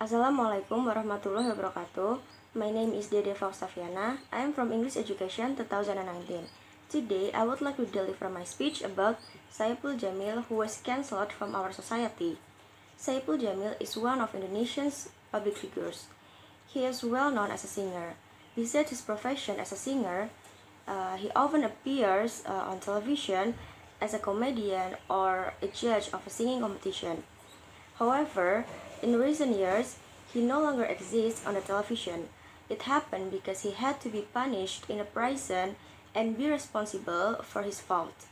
Assalamualaikum warahmatullahi wabarakatuh. My name is Deva OXTAVIANA. I am from English Education 2019. Today, I would like to deliver my speech about Saipul Jamil, who was cancelled from our society. Saipul Jamil is one of Indonesia's public figures. He is well known as a singer. Besides his profession as a singer, he often appears on television as a comedian or a judge of a singing competition. However, in recent years, he no longer exists on the television. It happened because he had to be punished in a prison and be responsible for his fault.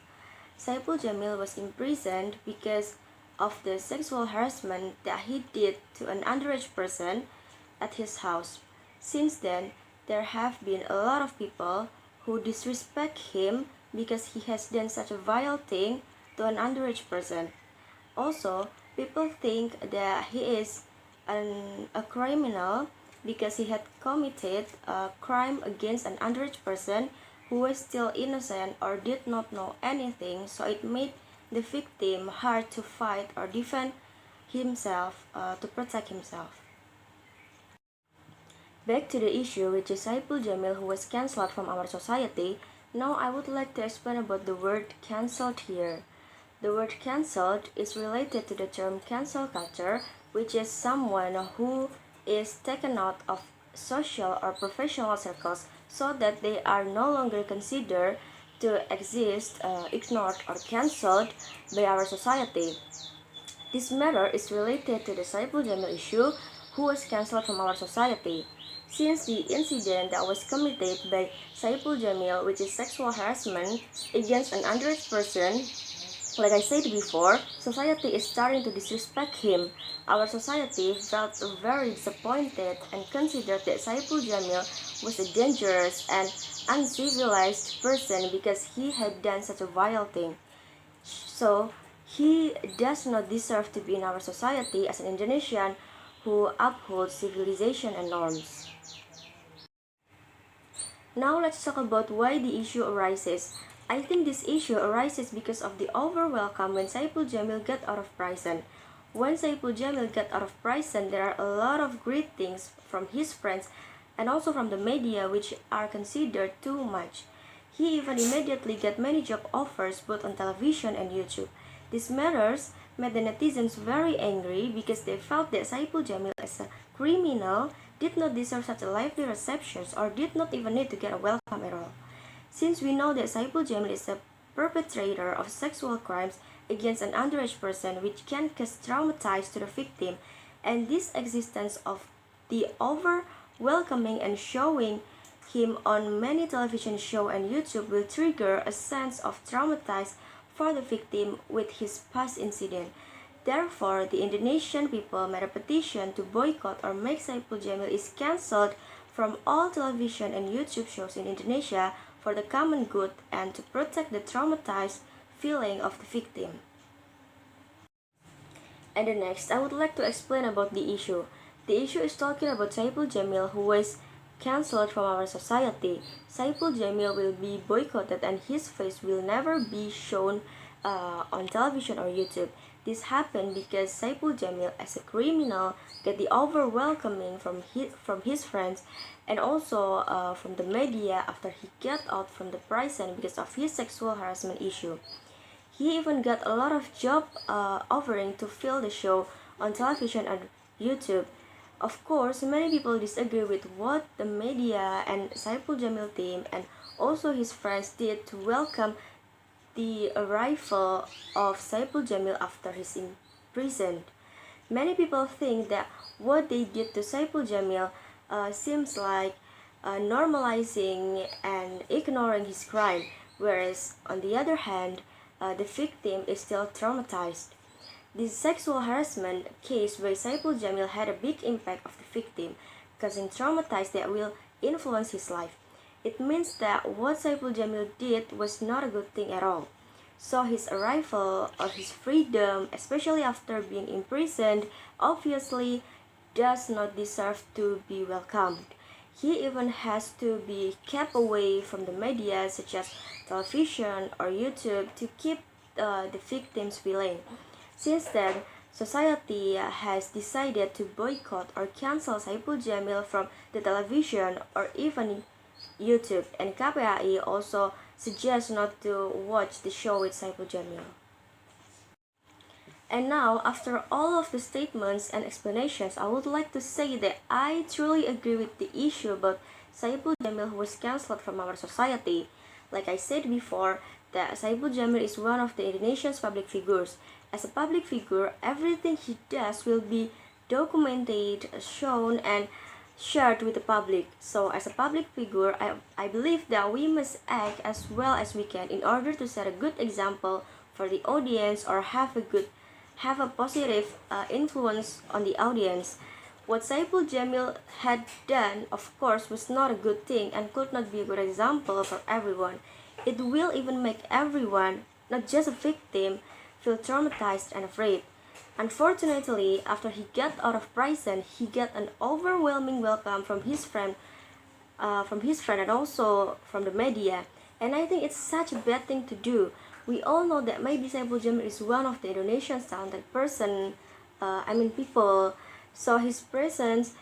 Saipul Jamil was imprisoned because of the sexual harassment that he did to an underage person at his house. Since then, there have been a lot of people who disrespect him because he has done such a vile thing to an underage person. Also, people think that he is a criminal because he had committed a crime against an underage person who was still innocent or did not know anything, so it made the victim hard to fight or defend himself to protect himself. Back to the issue, which is Saipul Jamil, who was cancelled from our society. Now I would like to explain about the word cancelled here. The word cancelled is related to the term cancel culture, which is someone who is taken out of social or professional circles so that they are no longer considered to exist, ignored, or cancelled by our society. This matter is related to the Saipul Jamil issue, who was cancelled from our society. Since the incident that was committed by Saipul Jamil, which is sexual harassment against an underage person, like I said before, society is starting to disrespect him. Our society felt very disappointed and considered that Saipul Jamil was a dangerous and uncivilized person because he had done such a vile thing. So, he does not deserve to be in our society as an Indonesian who upholds civilization and norms. Now let's talk about why the issue arises. I think this issue arises because of the overwhelm when Saipul Jamil got out of prison. When Saipul Jamil got out of prison, there are a lot of great things from his friends and also from the media which are considered too much. He even immediately got many job offers both on television and YouTube. These matters made the netizens very angry because they felt that Saipul Jamil as a criminal did not deserve such a lively reception or did not even need to get a welcome at all. Since we know that Saipul Jamil is a perpetrator of sexual crimes against an underage person which can cause traumatized to the victim, and this existence of the over-welcoming and showing him on many television shows and YouTube will trigger a sense of traumatized for the victim with his past incident. Therefore, the Indonesian people made a petition to boycott or make Saipul Jamil is cancelled from all television and YouTube shows in Indonesia for the common good and to protect the traumatized feeling of the victim. And the next, I would like to explain about the issue. The issue is talking about Saipul Jamil, who was cancelled from our society. Saipul Jamil will be boycotted and his face will never be shown on television or YouTube. This happened because Saipul Jamil as a criminal got the overwhelming from his friends and also from the media after he got out from the prison because of his sexual harassment issue. He even got a lot of job offering to fill the show on television and YouTube. Of course, many people disagree with what the media and Saipul Jamil team and also his friends did to welcome the arrival of Saipul Jamil after his imprisoned. Many people think that what they did to Saipul Jamil seems like normalizing and ignoring his crime, whereas on the other hand, the victim is still traumatized. This sexual harassment case by Saipul Jamil had a big impact of the victim, causing traumatized that will influence his life. It means that what Saipul Jamil did was not a good thing at all. So his arrival or his freedom, especially after being imprisoned, obviously does not deserve to be welcomed. He even has to be kept away from the media such as television or YouTube to keep the victim's feeling. Since then, society has decided to boycott or cancel Saipul Jamil from the television or even YouTube, and KPAI also suggests not to watch the show with Saipul Jamil. And now, after all of the statements and explanations, I would like to say that I truly agree with the issue about Saipul Jamil who was cancelled from our society. Like I said before, that Saipul Jamil is one of the Indonesian's public figures. As a public figure, everything he does will be documented, shown, and shared with the public. So as a public figure, I believe that we must act as well as we can in order to set a good example for the audience or have a positive influence on the audience. What Saipul Jamil had done, of course, was not a good thing and could not be a good example for everyone. It will even make everyone, not just a victim, feel traumatized and afraid. Unfortunately, after he got out of prison, he got an overwhelming welcome from his friend and also from the media. And I think it's such a bad thing to do. We all know that maybe Saipul Jamil is one of the Indonesian's talented people. So his presence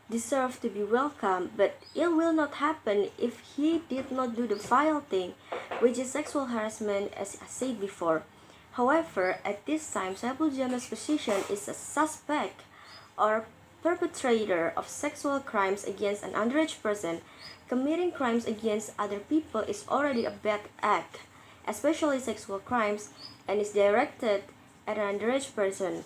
deserves to be welcome, but it will not happen if he did not do the vile thing, which is sexual harassment, as I said before. However, at this time, Saipul Jamil's position is a suspect or perpetrator of sexual crimes against an underage person. Committing crimes against other people is already a bad act, especially sexual crimes, and is directed at an underage person.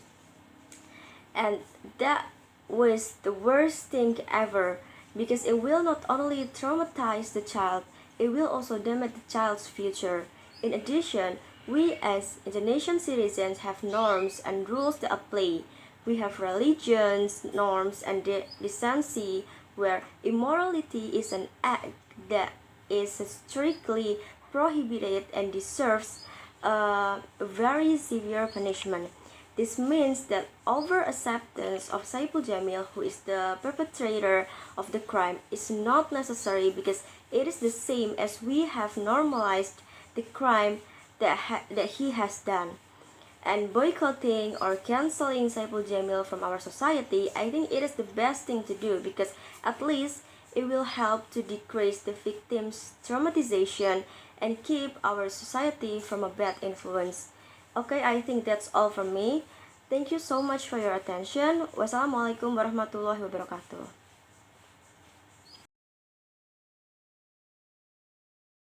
And that was the worst thing ever, because it will not only traumatize the child, it will also damage the child's future. In addition, we as Indonesian citizens have norms and rules that apply. We have religions, norms, and decency, where immorality is an act that is strictly prohibited and deserves a very severe punishment. This means that over-acceptance of Saipul Jamil, who is the perpetrator of the crime, is not necessary, because it is the same as we have normalized the crime that he has done. And boycotting or canceling Saipul Jamil from our society, I think it is the best thing to do, because at least it will help to decrease the victim's traumatization and keep our society from a bad influence. Okay, I think that's all from me. Thank you so much for your attention. Wassalamualaikum warahmatullahi wabarakatuh.